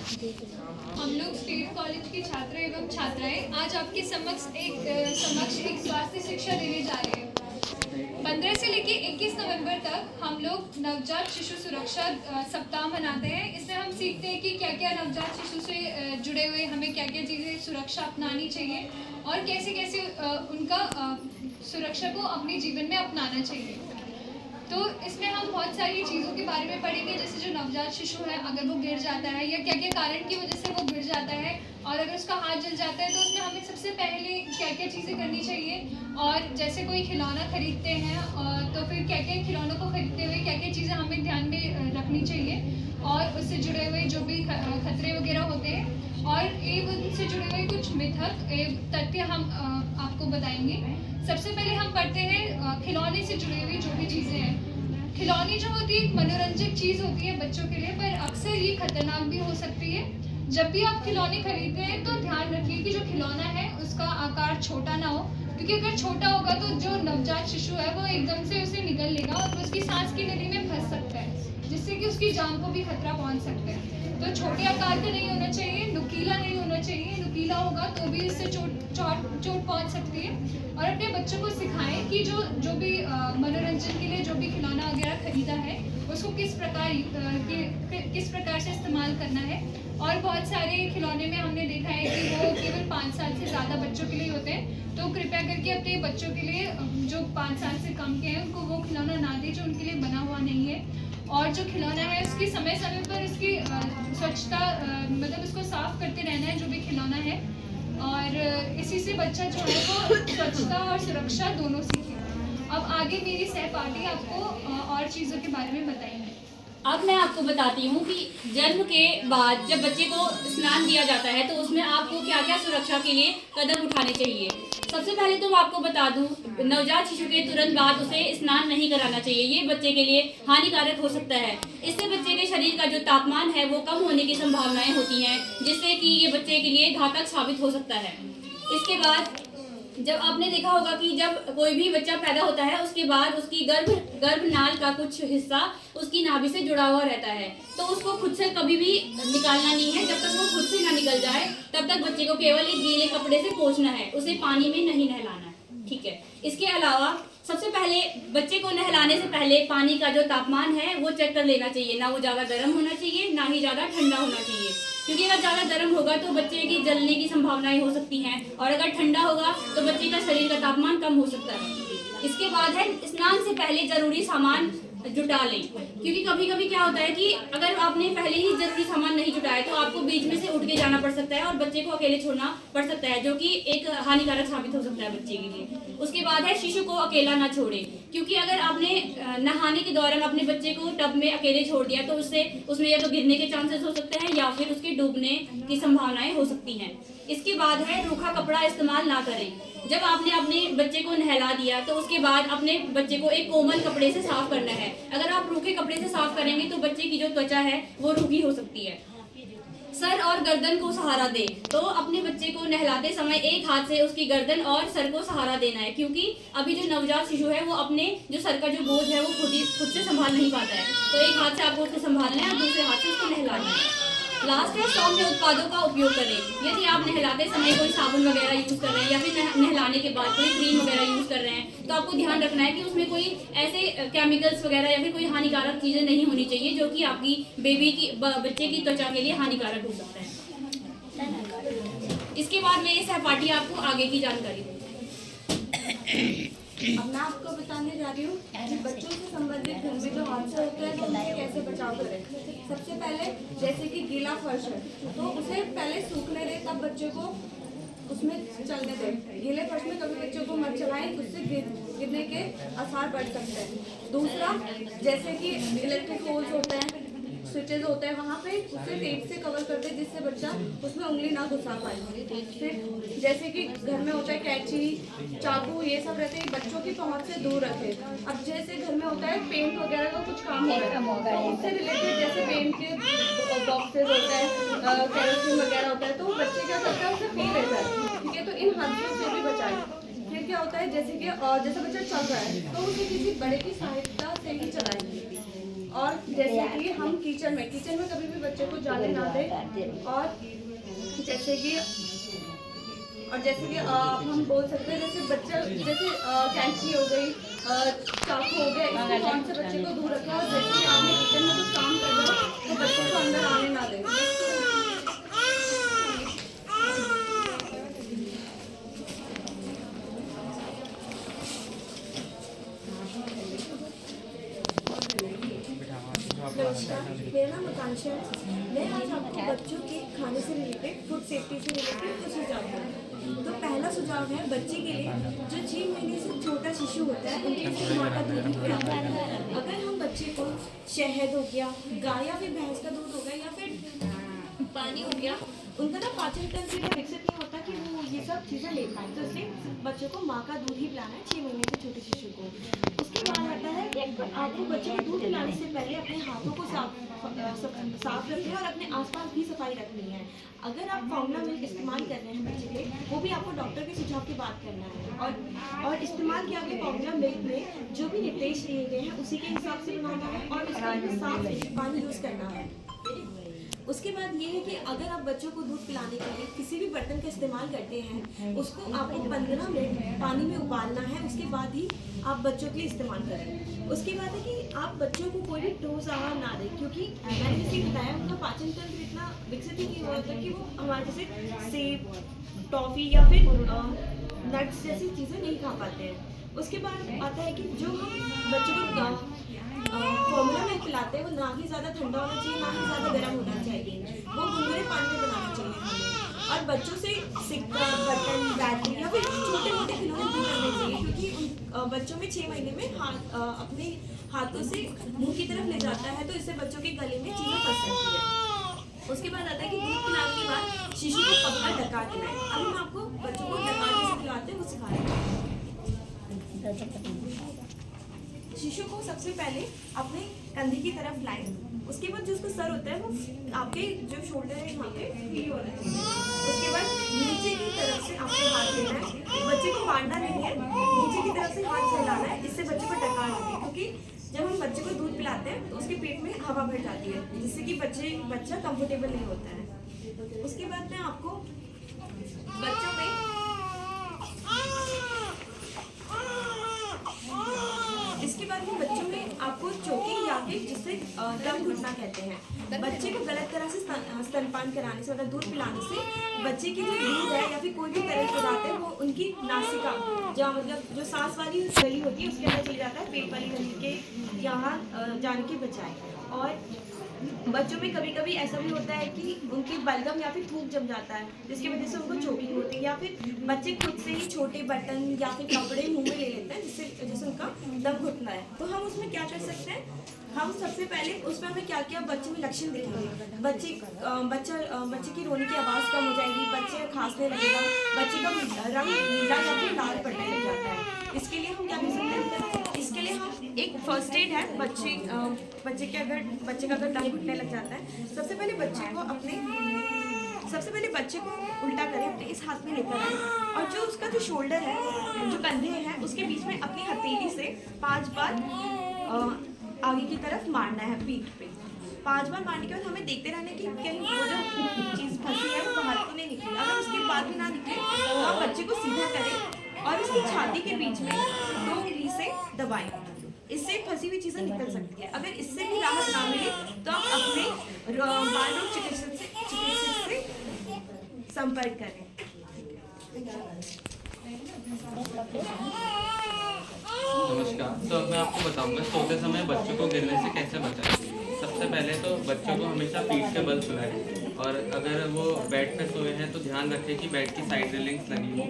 हम लोग state college के छात्र एवं छात्राएं आज आपके समक्ष एक स्वास्थ्य शिक्षा देने जा रहे हैं। 15 से लेकर 21 नवंबर तक हम लोग नवजात शिशु सुरक्षा सप्ताह मनाते हैं। इसमें हम सीखते हैं कि क्या क्या नवजात शिशु से जुड़े हुए हमें क्या क्या चीज़ें सुरक्षा अपनानी चाहिए और कैसे कैसे उनका सुरक्षा को अपने जीवन में अपनाना चाहिए। तो इसमें हम बहुत सारी चीज़ों के बारे में पढ़ेंगे, जैसे जो नवजात शिशु है अगर वो गिर जाता है या क्या क्या कारण की वजह से वो गिर जाता है, और अगर उसका हाथ जल जाता है तो उसमें हमें सबसे पहले क्या क्या चीज़ें करनी चाहिए, और जैसे कोई खिलौना खरीदते हैं तो फिर क्या क्या खिलौनों को खरीदते हुए क्या क्या चीज़ें हमें ध्यान में रखनी चाहिए, और उससे जुड़े हुए जो भी खतरे वगैरह होते हैं और उनसे जुड़े हुए कुछ मिथक तथ्य हम आपको बताएंगे। सबसे पहले हम पढ़ते हैं खिलौने से जुड़ी हुई जो भी चीज़ें हैं। खिलौने जो होती है एक मनोरंजक चीज़ होती है बच्चों के लिए, पर अक्सर ये खतरनाक भी हो सकती है। जब भी आप खिलौने खरीदते हैं तो ध्यान रखिए कि जो खिलौना है उसका आकार छोटा ना हो, क्योंकि अगर छोटा होगा तो जो नवजात शिशु है वो एकदम से उसे निगल लेगा और उसकी सांस की नली में फंस सकता है, जिससे कि उसकी जान को भी खतरा पहुंच सकता है। तो छोटे आकार का नहीं होना चाहिए, नुकीला नहीं होना चाहिए। नुकीला होगा तो भी इससे चोट पहुंच सकती है। और अपने बच्चों को सिखाएं कि जो भी मनोरंजन के लिए जो भी खिलौना वगैरह खरीदा है उसको किस प्रकार से इस्तेमाल करना है। और बहुत सारे खिलौने में हमने देखा है कि वो केवल 5 साल से ज़्यादा बच्चों के लिए होते हैं, तो कृपया करके अपने बच्चों के लिए जो 5 साल से कम के हैं उनको वो खिलौना ना दें जो उनके लिए बना हुआ नहीं है। और जो खिलौना है उसकी समय समय पर उसकी स्वच्छता मतलब उसको साफ करते रहना है जो भी खिलौना है, और इसी से बच्चा जो है वो स्वच्छता और सुरक्षा दोनों सीखे। अब आगे मेरी सहपाठी आपको और चीज़ों के बारे में बताएंगे। अब मैं आपको बताती हूँ कि जन्म के बाद जब बच्चे को स्नान दिया जाता है तो उसमें आपको क्या क्या सुरक्षा के लिए कदम उठाने चाहिए। सबसे पहले तो मैं आपको बता दूं, नवजात शिशु के तुरंत बाद उसे स्नान नहीं कराना चाहिए। ये बच्चे के लिए हानिकारक हो सकता है। इससे बच्चे के शरीर का जो तापमान है वो कम होने की संभावनाएं होती हैं, जिससे कि ये बच्चे के लिए घातक साबित हो सकता है। इसके बाद जब आपने देखा होगा कि जब कोई भी बच्चा पैदा होता है उसके बाद उसकी गर्भनाल का कुछ हिस्सा उसकी नाभि से जुड़ा हुआ रहता है, तो उसको खुद से कभी भी निकालना नहीं है। जब तक वो खुद से ना निकल जाए तब तक बच्चे को केवल एक गीले कपड़े से पोंछना है, उसे पानी में नहीं नहलाना है, ठीक है। इसके अलावा सबसे पहले बच्चे को नहलाने से पहले पानी का जो तापमान है वो चेक कर लेना चाहिए। ना वो ज़्यादा गर्म होना चाहिए ना ही ज़्यादा ठंडा होना चाहिए, क्योंकि अगर ज़्यादा गर्म होगा तो बच्चे की जलने की संभावनाएं हो सकती हैं, और अगर ठंडा होगा तो बच्चे का शरीर का तापमान कम हो सकता है। इसके बाद है स्नान से पहले जरूरी सामान जुटा लें, क्योंकि कभी कभी क्या होता है कि अगर आपने पहले ही जरूरी सामान नहीं जुटाया तो आपको बीच में से उठ के जाना पड़ सकता है और बच्चे को अकेले छोड़ना पड़ सकता है, जो कि एक हानिकारक साबित हो सकता है बच्चे के लिए। उसके बाद है शिशु को अकेला ना छोड़े, क्योंकि अगर आपने नहाने के दौरान अपने बच्चे को टब में अकेले छोड़ दिया तो उसमें या तो गिरने के चांसेस हो सकते हैं या फिर उसके डूबने की संभावनाएं हो सकती हैं। इसके बाद है रूखा कपड़ा इस्तेमाल ना करें। जब आपने अपने बच्चे को नहला दिया तो उसके बाद अपने बच्चे को एक कोमल कपड़े से साफ करना है। अगर आप रूखे कपड़े से साफ करेंगे तो बच्चे की जो त्वचा है वो रूखी हो सकती है। सर और गर्दन को सहारा दे, तो अपने बच्चे को नहलाते समय एक हाथ से उसकी गर्दन और सर को सहारा देना है, क्योंकि अभी जो नवजात शिशु है वो अपने जो सर का जो बोझ है वो खुद से संभाल नहीं पाता है, तो एक हाथ से आपको उसको संभालना है और दूसरे हाथ से उसको नहलाना है। लास्ट है सौम्य उत्पादों का उपयोग करें। यदि आप नहलाते समय कोई साबुन वगैरह यूज़ कर रहे हैं या फिर नहलाने के बाद कोई क्रीम वगैरह यूज़ कर रहे हैं तो आपको ध्यान रखना है कि उसमें कोई ऐसे केमिकल्स वगैरह या फिर कोई हानिकारक चीज़ें नहीं होनी चाहिए जो कि आपकी बच्चे की त्वचा के लिए हानिकारक हो सकता है। इसके बाद मेरी सहपाठी आपको आगे की जानकारी देगी। अब मैं आपको बताने जा रही हूँ कि बच्चों से संबंधित घर में जो हादसे होते हैं तो उनसे कैसे बचाव करें। सबसे पहले जैसे कि गीला फर्श है तो उसे पहले सूखने दें, तब बच्चे को उसमें चलने दें। गीले फर्श में कभी बच्चों को मत चलाएं, उससे गिरने के आसार बढ़ सकते हैं। दूसरा, जैसे कि इलेक्ट्रिक होल्स होते हैं, स्विचेज होते हैं, वहाँ पे उसे टेप से कवर कर दे जिससे बच्चा उसमें उंगली ना घुसा पाए। फिर जैसे कि घर में होता है कैंची, चाकू, ये सब रहते हैं, बच्चों की पहुंच से दूर रखें। अब जैसे घर में होता है पेंट वगैरह का कुछ काम हो रहा है तो उससे रिलेटेड जैसे पेंट के बॉक्सेस होता है, केरोसिन वगैरह होता है, तो बच्चे क्या करता है उसे पी लेता है, ठीक है। तो इन हादसों से भी बचाएं। फिर क्या होता है जैसे कि जैसे बच्चा चल रहा है तो उसे किसी बड़े की सहायता से ही चलाएं। और जैसे कि हम किचन में कभी भी बच्चे को जाने ना दें। और जैसे कि आप हम बोल सकते हैं जैसे बच्चा जैसे कैंची हो गई, चाकू हो गया, इसके कौन से बच्चे को दूर रखें। और जैसे कि आपने किचन में कुछ काम कर रहे हो तो बच्चे को अंदर आने ना दें। नमस्कार, मेरा नाम आकांक्षा है। मैं आज आपको बच्चों के खाने से रिलेटेड, फूड सेफ्टी से रिलेटेड कुछ सुझाव दूँ। तो पहला सुझाव है बच्चे के लिए जो 6 महीने से छोटा शिशु होता है उनके लिए माँ का दूध ही पिलाना है। अगर हम बच्चे को शहद हो गया, गाय या फिर भैंस का दूध हो गया या फिर पानी हो गया, उनका ना पाचन तंत्र इतना विकसित नहीं होता कि वो ये सब चीज़ें ले पाए। तो इसलिए बच्चों को माँ का दूध ही पिलाना है 6 महीने के छोटे शिशु को। उसके बाद आता है आपको बच्चे को दूध पिलाने से पहले अपने हाथों को साफ रखना है और अपने आसपास भी सफाई रखनी है। अगर आप फॉर्मूला मिल्क इस्तेमाल कर रहे हैं बच्चे के, वो भी आपको डॉक्टर के सुझाव की बात करना है। और इस्तेमाल किया गया फॉर्मूला मिल्क में जो भी निर्देश दिए गए हैं उसी के हिसाब से बनाना है और उसका साफ पानी यूज़ करना है। उसके बाद ये है कि अगर आप बच्चों को दूध पिलाने के लिए किसी भी बर्तन का इस्तेमाल करते हैं, उसको आपको 15 मिनट पानी में उबालना है। उसके बाद ही आप बच्चों के लिए इस्तेमाल करें। उसके बाद है कि आप बच्चों को कोई भी ठोस आहार ना दें, क्योंकि मैंने जैसे बताया उनका पाचन तंत्र इतना विकसित ही नहीं हुआ था कि वो हमारे जैसे सेब, टॉफ़ी या फिर नट्स जैसी चीज़ें नहीं खा पाते हैं। उसके बाद आता है कि जो हम बच्चों को फॉर्मूला मिल्क पिलाते हैं वो ना ही ज़्यादा ठंडा होना चाहिए, ना ही ज़्यादा गर्म होना चाहिए। वो गुनगुने पानी में बनाना चाहिए हमें। और बच्चों से सिक्का, बटन, बैटरी या फिर छोटे मोटे खिलौने दूर करने चाहिए, क्योंकि उन बच्चों में 6 महीने में अपने हाथों से मुंह की तरफ ले जाता है, तो इससे बच्चों के गले में चीज़ें फंस सकती है। उसके बाद आता है कि दूध पिलाने के बाद शिशु को पक्का ढका देना है। अब हम आपको बच्चों को ढका कैसे खिलाते हैं वो सिखा रहे हैं। शिशु को सबसे पहले अपने कंधे की तरफ लाएं। उसके बाद जो उसका सर होता है वो आपके जो शोल्डर है यहाँ पे फ्री होना चाहिए। उसके बाद नीचे की तरफ से आपको हाथ देना है। बच्चे को मारना नहीं है, नीचे की तरफ से हाथ फैलाना है। इससे बच्चे को ढका देते हैं, क्योंकि जब हम बच्चे को दूध पिलाते हैं तो उसके पेट में हवा भर जाती है, जिससे कि बच्चा कंफर्टेबल नहीं होता है। उसके बाद मैं आपको बच्चों में इसके बाद में बच्चों में आपको चोकिंग या फिर जिससे दम घुटना कहते हैं। बच्चे को गलत तरह से स्तनपान कराने से, मतलब दूध पिलाने से बच्चे की जो दूध है या फिर कोई भी तरल पदार्थ है वो उनकी नासिका जो सांस वाली गली होती है उसके अंदर चली जाता है, पेट वाली गली के यहाँ जाने के बजाय। और बच्चों में कभी कभी ऐसा भी होता है कि उनके बलगम या फिर थूक जम जाता है, जिसकी वजह से उनको चोकिंग होती है, या फिर बच्चे खुद से ही छोटे बटन या फिर कपड़े मुंह में ले लेते हैं जिससे उनका दम घुटना है। तो हम उसमें क्या कर सकते हैं, हम सबसे पहले उसमें हमें क्या क्या बच्चे में लक्षण दिखेंगे। बच्चे की रोने की आवाज़ कम हो जाएगी, बच्चे खांसने लगेगा, बच्चे का रंग नीला या फिर लाल पड़ने लग जाता है। इसके लिए हम क्या कर सकते हैं, इसके लिए हम एक फर्स्ट एड है बच्चे का अगर दम घुटने लग जाता है, सबसे पहले बच्चे को उल्टा करें, अपने इस हाथ में लेकर आए और जो उसका जो शोल्डर है, जो कंधे हैं, उसके बीच में अपनी हथेली से 5 बार आगे की तरफ मारना है पीठ पे। 5 बार मारने के बाद हमें देखते रहना कि कहीं वो जो चीज़ फंसी है वो बाहर तो नहीं निकली। अगर उसके बाद भी ना निकले तो आप बच्चे को सीधा करें और उसकी छाती के बीच में 2 उंगली से दबाएं। इससे फंसी हुई चीज़ें निकल सकती है। अगर इससे भी राहत ना मिले तो आप अपने बाल रोग चिकित्सक से संपर्क करें। नमस्कार। तो अब मैं आपको बताऊंगा सोते समय बच्चों को गिरने से कैसे बचाएं। सबसे पहले तो बच्चों को हमेशा पीठ के बल सुलाएं, और अगर वो बेड पे सोए हैं तो ध्यान रखें कि बेड की साइड रेलिंग्स लगी हो,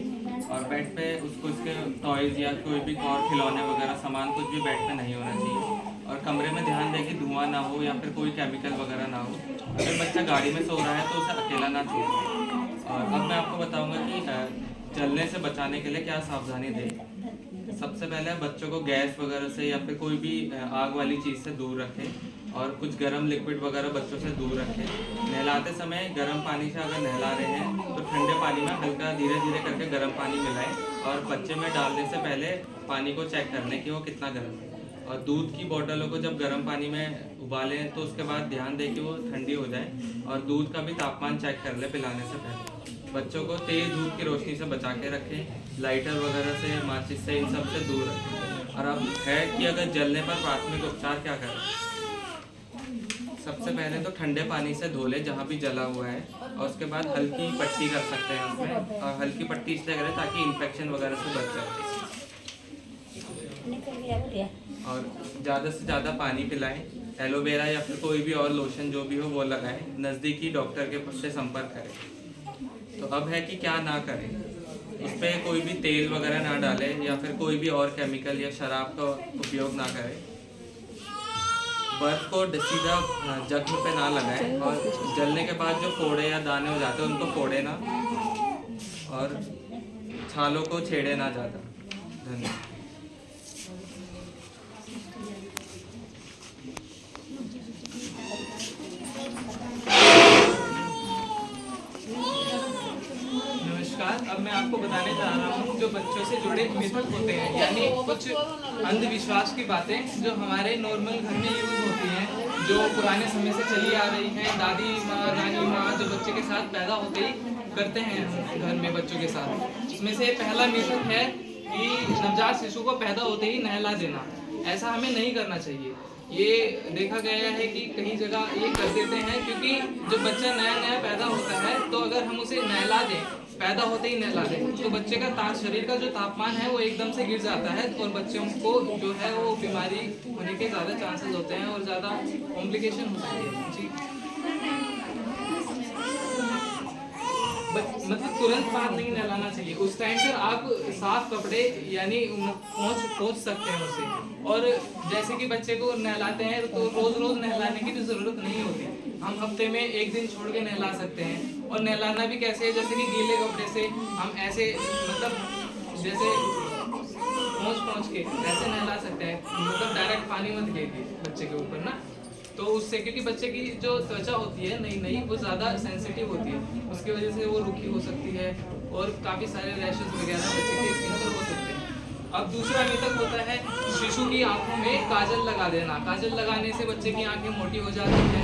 और बेड पे उसको इसके टॉयज़ या कोई भी और खिलौने वगैरह सामान कुछ भी बेड पे नहीं होना चाहिए। और कमरे में ध्यान दें कि धुआं ना हो या फिर कोई केमिकल वगैरह ना हो। अगर बच्चा गाड़ी में सो रहा है तो उसे अकेला ना छोड़ें। और अब मैं आपको बताऊँगा कि जलने से बचाने के लिए क्या सावधानी दें। सबसे पहले बच्चों को गैस वगैरह से या फिर कोई भी आग वाली चीज़ से दूर रखें, और कुछ गर्म लिक्विड वगैरह बच्चों से दूर रखें। नहलाते समय गर्म पानी से अगर नहला रहे हैं तो ठंडे पानी में हल्का धीरे धीरे करके गर्म पानी मिलाएं, और बच्चे में डालने से पहले पानी को चेक कर लें कि वो कितना गर्म है। और दूध की बोतलों को जब गर्म पानी में उबालें तो उसके बाद ध्यान दें कि वो ठंडी हो जाए, और दूध का भी तापमान चेक कर ले पिलाने से पहले। बच्चों को तेज़ धूप की रोशनी से बचा के रखें, लाइटर वगैरह से, माचिस से, इन सब से दूर रखें। और अब है कि अगर जलने पर प्राथमिक उपचार क्या करें। सबसे पहले तो ठंडे पानी से धो ले जहाँ भी जला हुआ है, और उसके बाद हल्की पट्टी कर सकते हैं उसमें, और हल्की पट्टी इसलिए करें ताकि इन्फेक्शन वगैरह से बच जाए। और ज़्यादा से ज़्यादा पानी पिलाएं, एलोवेरा या फिर कोई भी और लोशन जो भी हो वो लगाएं, नज़दीकी डॉक्टर के से संपर्क करें। तो अब है कि क्या ना करें, उस पर कोई भी तेल वगैरह ना डालें, या फिर कोई भी और केमिकल या शराब का उपयोग ना करें। बर्फ को सीधा जख्म पे ना लगाएं, और जलने के बाद जो फोड़े या दाने हो जाते हैं उनको फोड़े ना, और छालों को छेड़े ना ज़्यादा। धन्यवाद। नमस्कार, अब मैं आपको बताने जा रहा हूँ जो बच्चों से जुड़े मिथक होते हैं, यानी कुछ अंधविश्वास की बातें जो हमारे नॉर्मल घर में यूज होती हैं, जो पुराने समय से चली आ रही हैं। दादी माँ, नानी माँ जो बच्चे के साथ पैदा होते ही करते हैं घर में बच्चों के साथ। उसमें से पहला मिथक है कि नवजात शिशु को पैदा होते ही नहला देना। ऐसा हमें नहीं करना चाहिए। ये देखा गया है कि कई जगह ये कर देते हैं, क्योंकि जब बच्चा नया नया पैदा होता है तो अगर हम उसे नहला दें, पैदा होते ही नहला दें, तो बच्चे का शरीर का जो तापमान है वो एकदम से गिर जाता है, और बच्चों को जो है वो बीमारी होने के ज़्यादा चांसेस होते हैं और ज़्यादा कॉम्प्लिकेशन होती है जी। मतलब तुरंत बाद नहीं नहलाना चाहिए। उस टाइम पर आप साफ कपड़े यानी पोंछ सकते हैं उसे। और जैसे कि बच्चे को नहलाते हैं तो रोज रोज नहलाने की भी जरूरत नहीं होती। हम हफ्ते में एक दिन छोड़ के नहला सकते हैं। और नहलाना भी कैसे है, जैसे कि गीले कपड़े से हम ऐसे मतलब जैसे पोंछ के ऐसे नहला सकते हैं, मतलब डायरेक्ट पानी मत गिरे बच्चे के ऊपर ना, तो उससे क्योंकि बच्चे की जो त्वचा होती है नई वो ज़्यादा सेंसिटिव होती है, उसकी वजह से वो रुखी हो सकती है और काफ़ी सारे रैशेस वगैरह बच्चे की स्किन पर हो सकते हैं। अब दूसरा मिथक होता है शिशु की आंखों में काजल लगा देना। काजल लगाने से बच्चे की आंखें मोटी हो जाती हैं,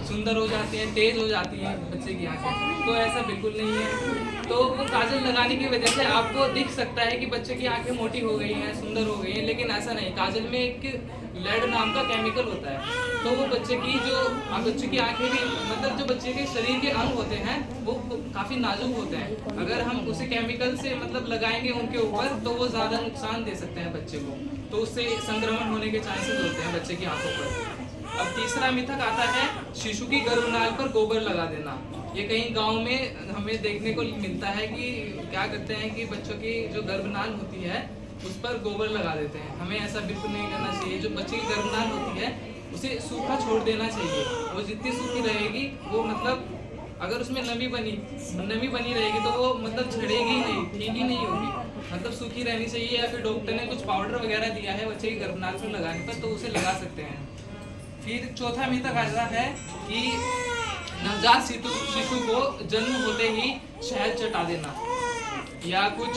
सुंदर हो जाती हैं, तेज हो जाती हैं बच्चे की आंखें। तो ऐसा बिल्कुल नहीं है। तो वो काजल लगाने की वजह से आपको दिख सकता है कि बच्चे की आंखें मोटी हो गई हैं, सुंदर हो गई हैं, लेकिन ऐसा नहीं। काजल में एक लेड नाम का केमिकल होता है, तो वो बच्चे की आंखें भी मतलब जो बच्चे के शरीर के अंग होते हैं वो काफ़ी नाजुक होते हैं। अगर हम उसे केमिकल से मतलब लगाएंगे उनके ऊपर तो वो ज़्यादा नुकसान दे सकते हैं बच्चे को, तो उससे संक्रमण होने के चांसेस होते हैं बच्चे की आंखों पर। अब तीसरा मिथक आता है शिशु की गर्भनाल पर गोबर लगा देना। ये कहीं गांव में हमें देखने को मिलता है कि क्या करते हैं कि बच्चों की जो गर्भनाल होती है उस पर गोबर लगा देते हैं। हमें ऐसा बिल्कुल नहीं करना चाहिए। जो बच्चे की गर्भनाल होती है उसे सूखा छोड़ देना चाहिए। वो जितनी सूखी रहेगी वो मतलब अगर उसमें नमी बनी रहेगी तो वो मतलब झड़ेगी ही नहीं, ठीक ही नहीं होगी, मतलब सूखी रहनी चाहिए। या फिर डॉक्टर ने कुछ पाउडर वगैरह दिया है बच्चे की गर्भनाल पर लगाने पर तो उसे लगा सकते हैं। फिर चौथा मिथक आता है कि नवजात शिशु को जन्म होते ही शहद चटा देना, या कुछ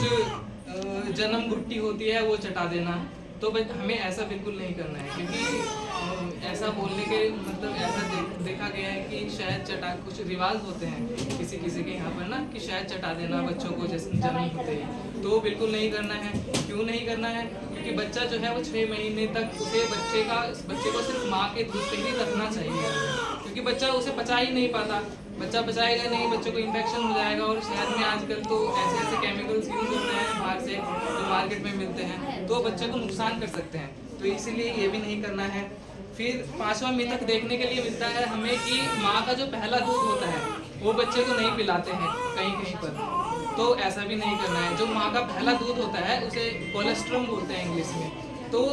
जन्म गुट्टी होती है वो चटा देना। तो हमें ऐसा बिल्कुल नहीं करना है, क्योंकि ऐसा बोलने के मतलब ऐसा देखा गया है कि शहद चटा कुछ रिवाज होते हैं किसी के यहाँ पर ना कि शहद चटा देना बच्चों को जैसे जन्म होते ही, तो बिल्कुल नहीं करना है। क्यों नहीं करना है? क्योंकि बच्चा जो है वो 6 महीने तक उसे बच्चे को सिर्फ माँ के दूध पे ही रखना चाहिए, क्योंकि बच्चा उसे पचा ही नहीं पाता। बच्चा पचाएगा नहीं, बच्चों को इन्फेक्शन हो जाएगा। और शहद में आजकल तो ऐसे केमिकल्स यूज होते हैं बाहर से जो मार्केट में मिलते हैं, तो बच्चे को नुकसान कर सकते हैं, तो इसीलिए ये भी नहीं करना है। फिर 5वां मिथक देखने के लिए मिलता है हमें कि माँ का जो पहला दूध होता है वो बच्चे को नहीं पिलाते हैं कहीं पर, तो ऐसा भी नहीं करना है। जो माँ का पहला दूध होता है उसे कोलेस्ट्रम बोलते हैं इंग्लिश में, तो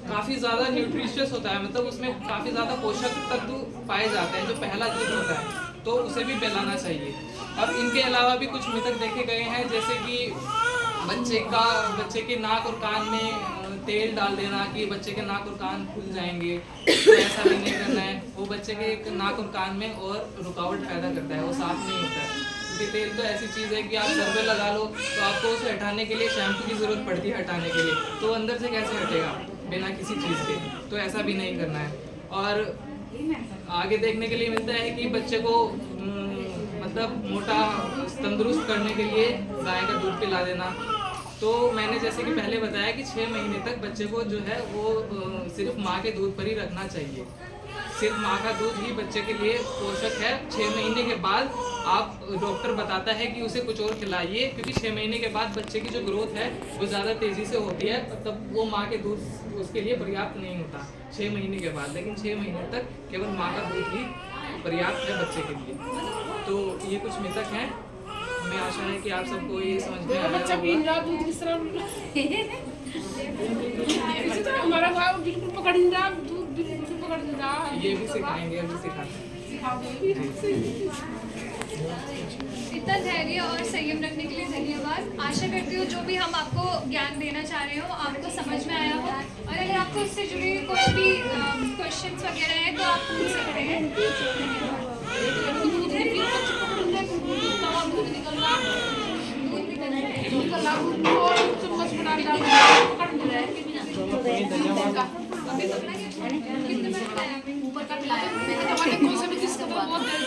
काफ़ी ज़्यादा न्यूट्रिशियस होता है, मतलब उसमें काफ़ी ज़्यादा पोषक तत्व पाए जाते हैं जो पहला दूध होता है, तो उसे भी पिलाना चाहिए। अब इनके अलावा भी कुछ मिथक देखे गए हैं, जैसे कि बच्चे के नाक और कान में तेल डाल देना कि बच्चे के नाक और कान खुल जाएंगे, तो ऐसा भी नहीं करना है। वो बच्चे के नाक और कान में और रुकावट पैदा करता है, वो साफ नहीं होता है। क्योंकि तेल तो ऐसी चीज़ है कि आप सर पे लगा लो तो आपको उसे हटाने के लिए शैम्पू की ज़रूरत पड़ती है हटाने के लिए, तो अंदर से कैसे हटेगा बिना किसी चीज़ के, तो ऐसा भी नहीं करना है। और आगे देखने के लिए मिलता है कि बच्चे को मतलब मोटा तंदुरुस्त करने के लिए गाय का दूध पिला देना। तो मैंने जैसे कि पहले बताया कि 6 महीने तक बच्चे को जो है वो सिर्फ माँ के दूध पर ही रखना चाहिए। सिर्फ माँ का दूध ही बच्चे के लिए पोषक है। 6 महीने के बाद आप डॉक्टर बताता है कि उसे कुछ और खिलाइए, क्योंकि 6 महीने के बाद बच्चे की जो ग्रोथ है वो ज़्यादा तेज़ी से होती है, तब वो माँ के दूध उसके लिए पर्याप्त नहीं होता 6 महीने के बाद। लेकिन 6 महीने तक केवल माँ का दूध ही पर्याप्त है बच्चे के लिए। तो ये कुछ मिथक हैं। हमें आशा है कि आप सबको ये समझ में आया बच्चा होगा। पीन रहा दूध इस तरह इसी तरह हमारा गाँव बिल्कुल पकड़ नहीं रहा, दूध बिल्कुल पकड़ नहीं रहा। ये भी सिखाएंगे, अभी सिखाते हैं। इतना धैर्य और संयम रखने के लिए धन्यवाद। आशा करती हूँ जो भी हम आपको ज्ञान देना चाह रहे हो आपको समझ में आया हो, और अगर आपको इससे जुड़ी कोई भी क्वेश्चंस वगैरह हैं तो आप पूछ सकते हैं। दूध निकल बच्चे पकड़ नहीं रहे, दूध निकल रहा, दूध निकल रहा है। दूध निकल रहा, और चम्मच बना डाल पकड़ नहीं रहे। अभी पकड़ा गया? कितने में पकड़ाया आपने? ऊपर का पिलाया मैंने, कौन सा भी किसका बहुत दर्द